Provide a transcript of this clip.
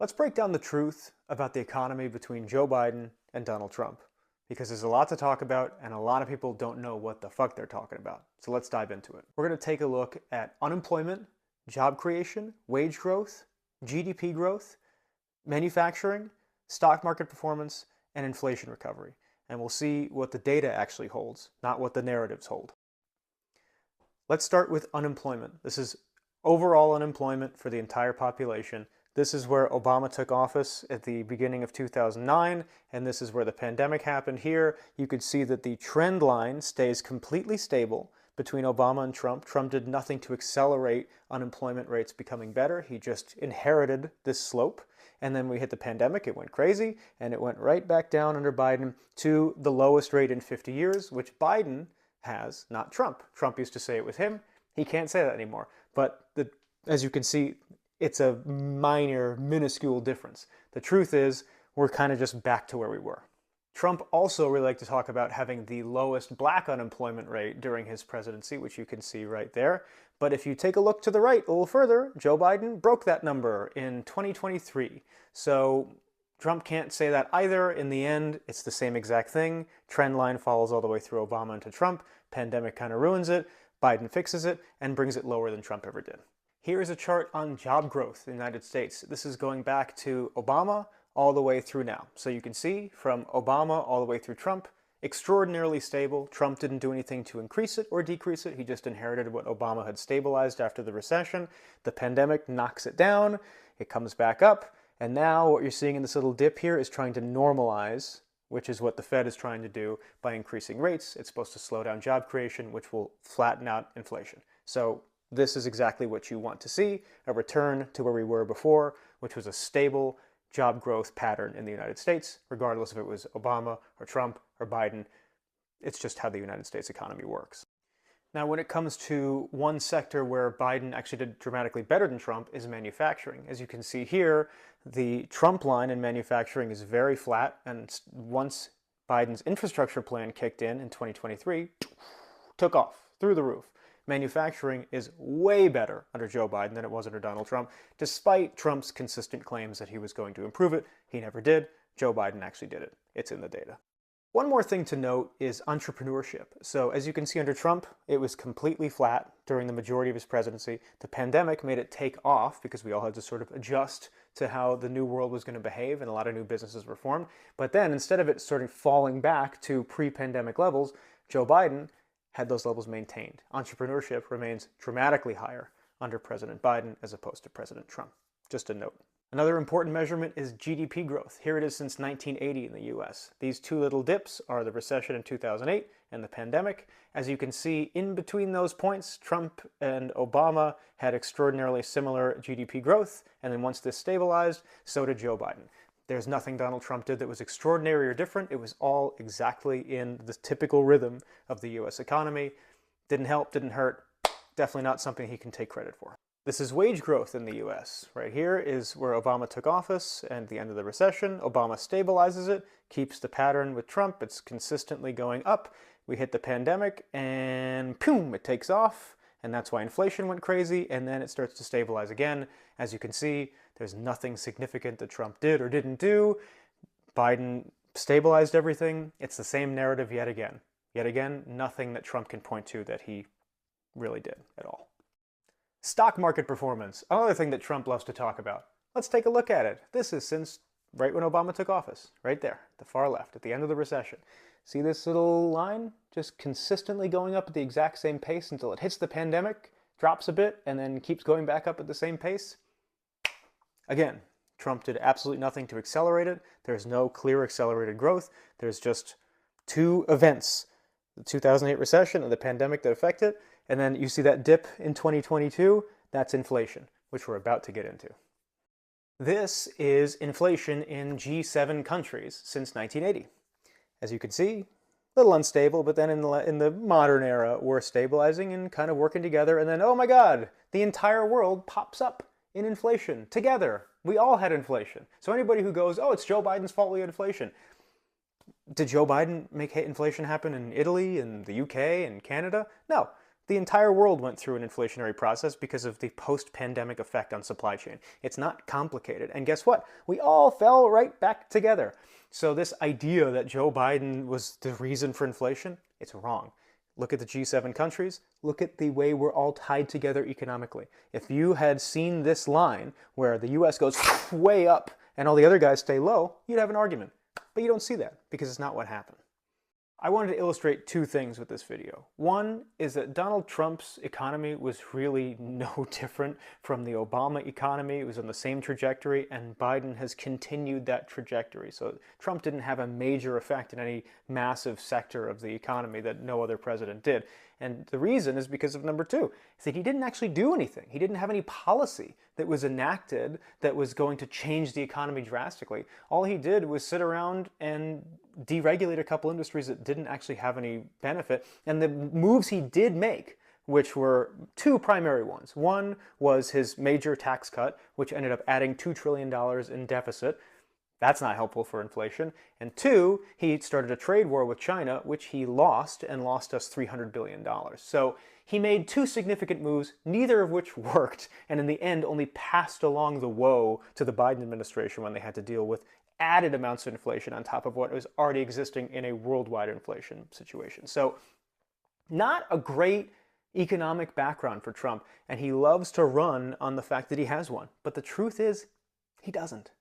Let's break down the truth about the economy between Joe Biden and Donald Trump, because there's a lot to talk about and a lot of people don't know what the fuck they're talking about. So let's dive into it. We're going to take a look at unemployment, job creation, wage growth, GDP growth, manufacturing, stock market performance, and inflation recovery. And we'll see what the data actually holds, not what the narratives hold. Let's start with unemployment. This is overall unemployment for the entire population. This is where Obama took office at the beginning of 2009, and this is where the pandemic happened. Here, you could see that the trend line stays completely stable between Obama and Trump. Trump did nothing to accelerate unemployment rates becoming better. He just inherited this slope. And then we hit the pandemic, it went crazy, and it went right back down under Biden to the lowest rate in 50 years, which Biden has, not Trump. Trump used to say it was him. He can't say that anymore. But as you can see, it's a minuscule difference. The truth is, we're kind of just back to where we were. Trump also really liked to talk about having the lowest black unemployment rate during his presidency, which you can see right there. But if you take a look to the right a little further, Joe Biden broke that number in 2023. So Trump can't say that either. In the end, it's the same exact thing. Trend line follows all the way through Obama into Trump. Pandemic kind of ruins it. Biden fixes it and brings it lower than Trump ever did. Here is a chart on job growth in the United States. This is going back to Obama all the way through now. So you can see from Obama all the way through Trump, extraordinarily stable. Trump didn't do anything to increase it or decrease it. He just inherited what Obama had stabilized after the recession. The pandemic knocks it down, it comes back up, and now what you're seeing in this little dip here is trying to normalize, which is what the Fed is trying to do by increasing rates. It's supposed to slow down job creation, which will flatten out inflation. So this is exactly what you want to see, a return to where we were before, which was a stable job growth pattern in the United States, regardless if it was Obama or Trump or Biden. It's just how the United States economy works. Now, when it comes to one sector where Biden actually did dramatically better than Trump is manufacturing. As you can see here, the Trump line in manufacturing is very flat, and once Biden's infrastructure plan kicked in 2023, took off through the roof. Manufacturing is way better under Joe Biden than it was under Donald Trump, despite Trump's consistent claims that he was going to improve it. He never did. Joe Biden actually did it. It's in the data. One more thing to note is entrepreneurship. So as you can see under Trump, it was completely flat during the majority of his presidency. The pandemic made it take off because we all had to sort of adjust to how the new world was going to behave, and a lot of new businesses were formed. But then instead of it sort of falling back to pre-pandemic levels, Joe Biden had those levels maintained. Entrepreneurship remains dramatically higher under President Biden as opposed to President Trump. Just a note. Another important measurement is GDP growth. Here it is since 1980 in the US. These two little dips are the recession in 2008 and the pandemic. As you can see, in between those points, Trump and Obama had extraordinarily similar GDP growth, and then once this stabilized, so did Joe Biden. There's nothing Donald Trump did that was extraordinary or different. It was all exactly in the typical rhythm of the US economy. Didn't help, didn't hurt. Definitely not something he can take credit for. This is wage growth in the US. Right here is where Obama took office and the end of the recession. Obama stabilizes it, keeps the pattern with Trump. It's consistently going up. We hit the pandemic and boom, it takes off. And that's why inflation went crazy, and then it starts to stabilize again. As you can see, there's nothing significant that Trump did or didn't do. Biden stabilized everything. It's the same narrative yet again. Yet again, nothing that Trump can point to that he really did at all. Stock market performance, another thing that Trump loves to talk about. Let's take a look at it. This is since right when Obama took office, right there, the far left, at the end of the recession. See this little line? Just consistently going up at the exact same pace until it hits the pandemic, drops a bit, and then keeps going back up at the same pace. Again, Trump did absolutely nothing to accelerate it. There's no clear accelerated growth. There's just two events, the 2008 recession and the pandemic that affect it. And then you see that dip in 2022, that's inflation, which we're about to get into. This is inflation in G7 countries since 1980. As you can see, a little unstable, but then in the modern era, we're stabilizing and kind of working together, and then, oh my God, the entire world pops up in inflation together. We all had inflation. So anybody who goes, oh, it's Joe Biden's fault we had inflation. Did Joe Biden make inflation happen in Italy and the UK and Canada? No. The entire world went through an inflationary process because of the post-pandemic effect on supply chain. It's not complicated. And guess what? We all fell right back together. So this idea that Joe Biden was the reason for inflation, it's wrong. Look at the G7 countries. Look at the way we're all tied together economically. If you had seen this line where the US goes way up and all the other guys stay low, you'd have an argument. But you don't see that because it's not what happened. I wanted to illustrate two things with this video. One is that Donald Trump's economy was really no different from the Obama economy. It was on the same trajectory, and Biden has continued that trajectory. So Trump didn't have a major effect in any massive sector of the economy that no other president did. And the reason is because of number two, is that he didn't actually do anything. He didn't have any policy that was enacted that was going to change the economy drastically. All he did was sit around and deregulate a couple industries that didn't actually have any benefit. And the moves he did make, which were two primary ones. One was his major tax cut, which ended up adding $2 trillion in deficit. That's not helpful for inflation. And two, he started a trade war with China, which he lost, and lost us $300 billion. So he made two significant moves, neither of which worked, and in the end only passed along the woe to the Biden administration when they had to deal with added amounts of inflation on top of what was already existing in a worldwide inflation situation. So not a great economic background for Trump, and he loves to run on the fact that he has one. But the truth is, he doesn't.